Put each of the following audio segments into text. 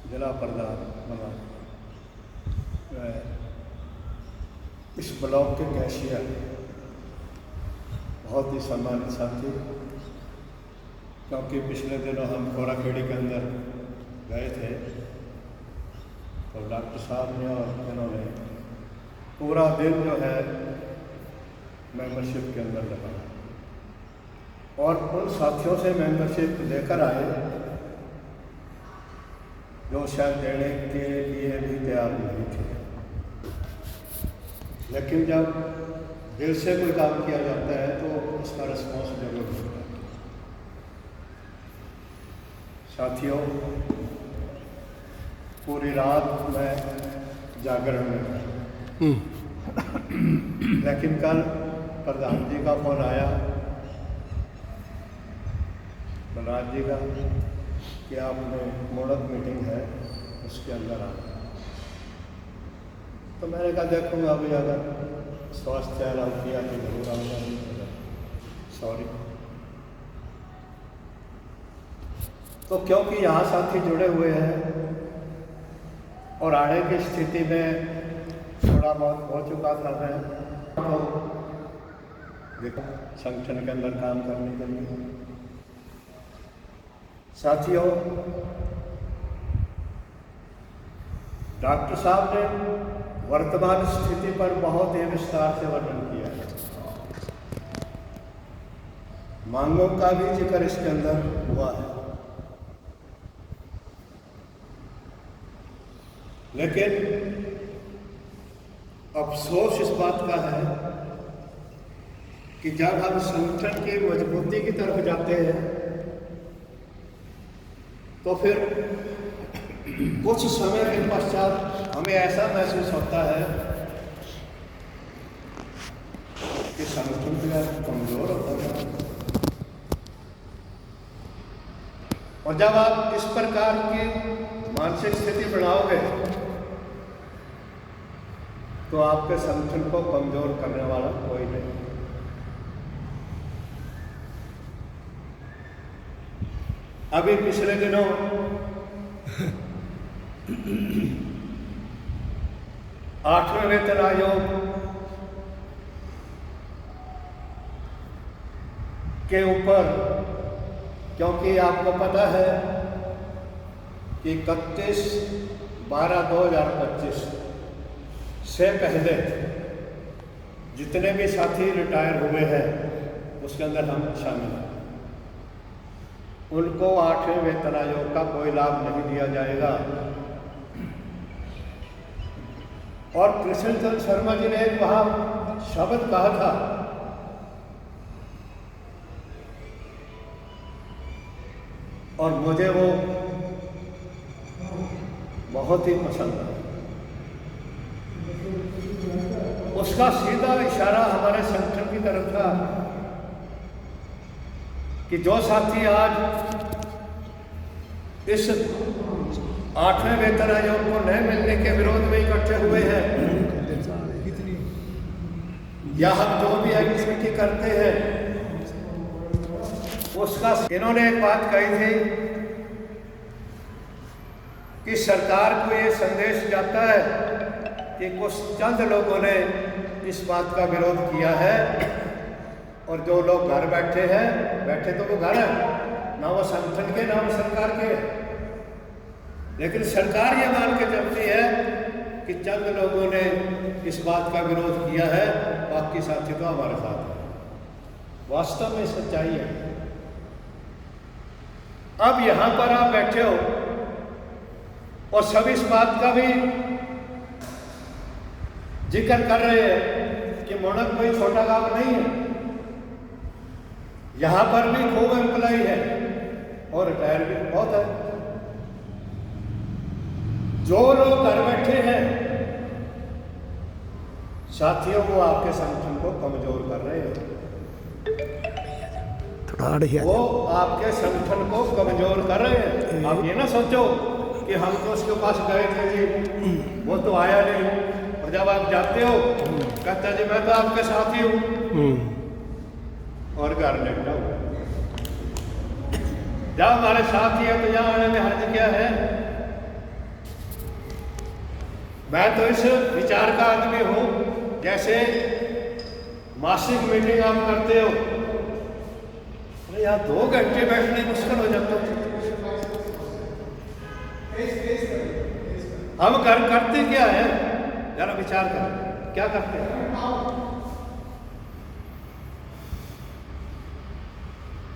जिला प्रधान बना, इस ब्लॉक के कैशियर, बहुत ही सम्मानित साथी। क्योंकि पिछले दिनों हम कोराखेड़ी के अंदर गए थे तो डॉक्टर साहब ने और इन्होंने पूरा दिन जो है मेंबरशिप के अंदर लगाया और उन साथियों से मेंबरशिप लेकर आए जो शायद देने के लिए भी तैयार नहीं थे। लेकिन जब दिल से कोई काम किया जाता है तो उसका रिस्पॉन्स जरूर होता है। साथियों, पूरी रात मैं जागरण में था, लेकिन कल प्रधान जी का फोन आया, बलराज जी का, कि आपने मोड़क मीटिंग है उसके अंदर आना। तो मैंने कहा देखूँगा अभी अगर स्वास्थ्य अलाउ किया तो जरूर आऊँगा, नहीं होगा सॉरी। तो क्योंकि यहाँ साथी जुड़े हुए हैं और आने की स्थिति में थोड़ा बहुत हो चुका था मैं, तो देखो संगठन के अंदर काम करने के लिए। साथियों, डॉक्टर साहब ने वर्तमान स्थिति पर बहुत ही विस्तार से वर्णन किया है। मांगों का भी जिक्र इसके अंदर हुआ है, लेकिन अफसोस इस बात का है कि जब हम संगठन की मजबूती की तरफ जाते हैं तो फिर कुछ समय के पश्चात हमें ऐसा महसूस होता है कि संगठन जो है कमजोर होता है। और जब आप इस प्रकार की मानसिक स्थिति बनाओगे तो आपके संगठन को कमजोर करने वाला कोई नहीं। अभी पिछले दिनों आठवें वेतन आयोग के ऊपर, क्योंकि आपको पता है कि 31/12/2025 से पहले जितने भी साथी रिटायर हुए हैं उसके अंदर हम शामिल हैं, उनको 8वें वेतन आयोग का कोई लाभ नहीं दिया जाएगा। और कृष्णचंद्र शर्मा जी ने एक वहां शब्द कहा था, और मुझे वो बहुत ही पसंद है। उसका सीधा इशारा हमारे संगठन की तरफ था कि जो साथी आज इस 8वें वेतन आयोग को न मिलने के विरोध में इकट्ठे हुए हैं या हम जो भी एक्टिविटी करते हैं उसका, इन्होंने एक बात कही थी कि सरकार को ये संदेश जाता है कि कुछ चंद लोगों ने इस बात का विरोध किया है और जो लोग घर बैठे हैं, बैठे तो वो घर है, ना वो संगठन के ना वो सरकार के, लेकिन सरकार ये मान के चलती है कि चंद लोगों ने इस बात का विरोध किया है, बाकी साथी तो हमारे साथ है। वास्तव में सच्चाई है। अब यहां पर आप बैठे हो और सब इस बात का भी जिक्र कर रहे हैं कि मोड़क कोई छोटा गांव नहीं है, यहां पर भी खूब एम्प्लॉय है और रिटायर भी बहुत है। जो लोग घर बैठे हैं साथियों, वो आपके संगठन को कमजोर कर रहे हैं, वो आपके संगठन को कमजोर कर रहे हैं। आप ये ना सोचो कि हम तो उसके पास गए थे जी, वो तो आया नहीं, और जब आप जाते हो कहता जी मैं तो आपके साथ ही हूँ और घर निकला हुआ। जब हमारे साथ ही है तो यहाँ आने में हर्ज क्या है? मैं तो इस विचार का आदमी हूँ, जैसे मासिक मीटिंग आप करते हो, अरे यहाँ 2 घंटे बैठने मुश्किल हो जाता है। हम करते क्या है, जरा विचार करें, क्या करते हैं?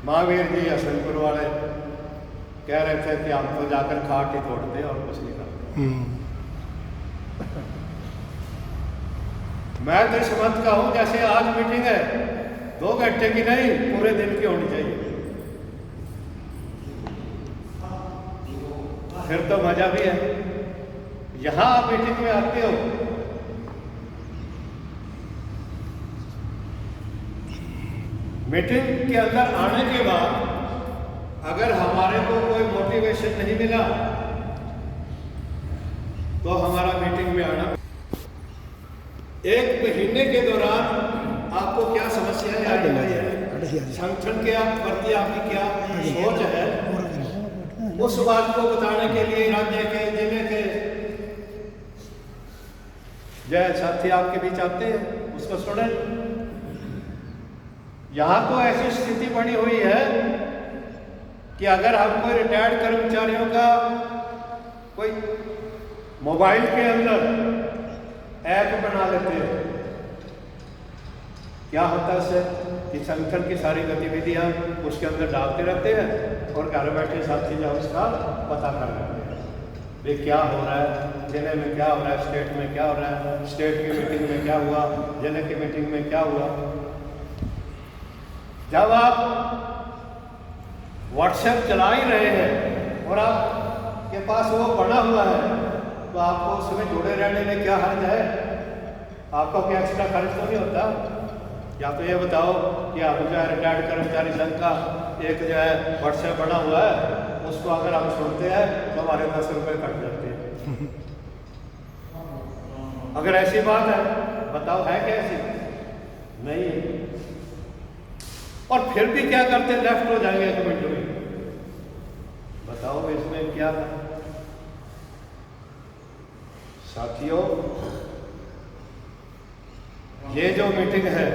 महावीर जी हसनपुर वाले कह रहे थे कि हम तो जाकर खाट ही तोड़ते और कुछ नहीं करते। मैं तो इस मत का हूं, जैसे आज मीटिंग है 2 घंटे की नहीं, पूरे दिन की होनी चाहिए, फिर तो मजा भी है। यहां आप मीटिंग में आते हो, मीटिंग के अंदर आने के बाद अगर हमारे को कोई मोटिवेशन नहीं मिला तो हमारा मीटिंग में आना। 1 महीने के दौरान आपको क्या समस्याएं आई है, संगठन के प्रति आपकी क्या सोच है, उस बात को बताने के लिए राज्य के, जिले के जय साथी आपके बीच आते हैं, उसको सुने। यहां तो ऐसी स्थिति बनी हुई है कि अगर हम कोई रिटायर्ड कर्मचारियों का कोई मोबाइल के अंदर ऐप बना लेते हैं, क्या होता है इससे कि संगठन की सारी गतिविधियां उसके अंदर डालते रहते हैं और घर बैठे साथी जो उसका पता कर लेते हैं, वे क्या हो रहा है, जिले में क्या हो रहा है, स्टेट में क्या हो रहा है, स्टेट की मीटिंग में क्या हुआ, जिले की मीटिंग में क्या हुआ। जब आप व्हाट्सएप चला ही रहे हैं और आपके पास वो बना हुआ है, तो आपको उसमें जुड़े रहने में क्या हर्ज है? आपको क्या एक्स्ट्रा खर्च तो नहीं होता? या तो ये बताओ कि आप जो है रिटायर्ड कर्मचारी संघ का एक जो है व्हाट्सएप बना हुआ है, उसको अगर हम सुनते हैं तो हमारे 10 रुपये कट जाते हैं। अगर ऐसी बात है, बताओ है कैसी? नहीं है। और फिर भी क्या करते, लेफ्ट हो जाएंगे कमेंट में। बताओ इसमें क्या है? साथियों, ये जो मीटिंग है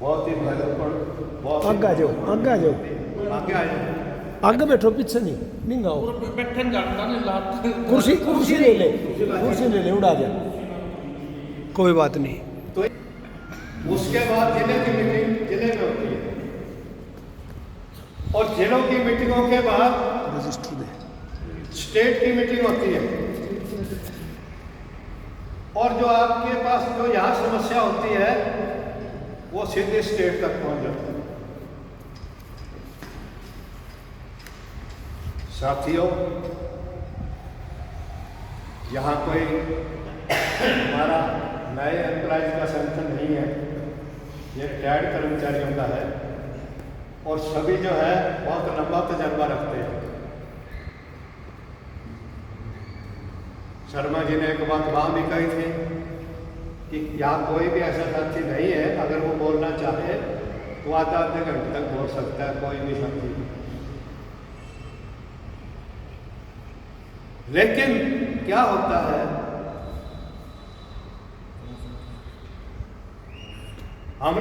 बहुत ही महत्वपूर्ण, बहुत आगे आ जाओ, आगे आ जाओ, आगे आ जाओ, आगे बैठो, पीछे नहीं आओ। कुर्सी ले ले, उड़ा जा, कोई बात नहीं। तो उसके बाद जिले की मीटिंग जिले में होती है, और जिलों की मीटिंगों के बाद रजिस्टर दे, स्टेट की मीटिंग होती है, और जो आपके पास जो यहाँ समस्या होती है वो सीधे स्टेट तक पहुंच जाती है। साथियों, यहाँ कोई हमारा नए एम्प्लॉयज का संगठन नहीं है, ये रिटायर्ड कर्मचारियों का है, और सभी जो है बहुत लंबा तजर्बा रखते हैं। शर्मा जी ने एक बात वहाँ भी कही थी कि यहाँ कोई भी ऐसा साथी नहीं है, अगर वो बोलना चाहे तो आधे घंटे तक बोल सकता है कोई भी साथी। लेकिन क्या होता है, हमने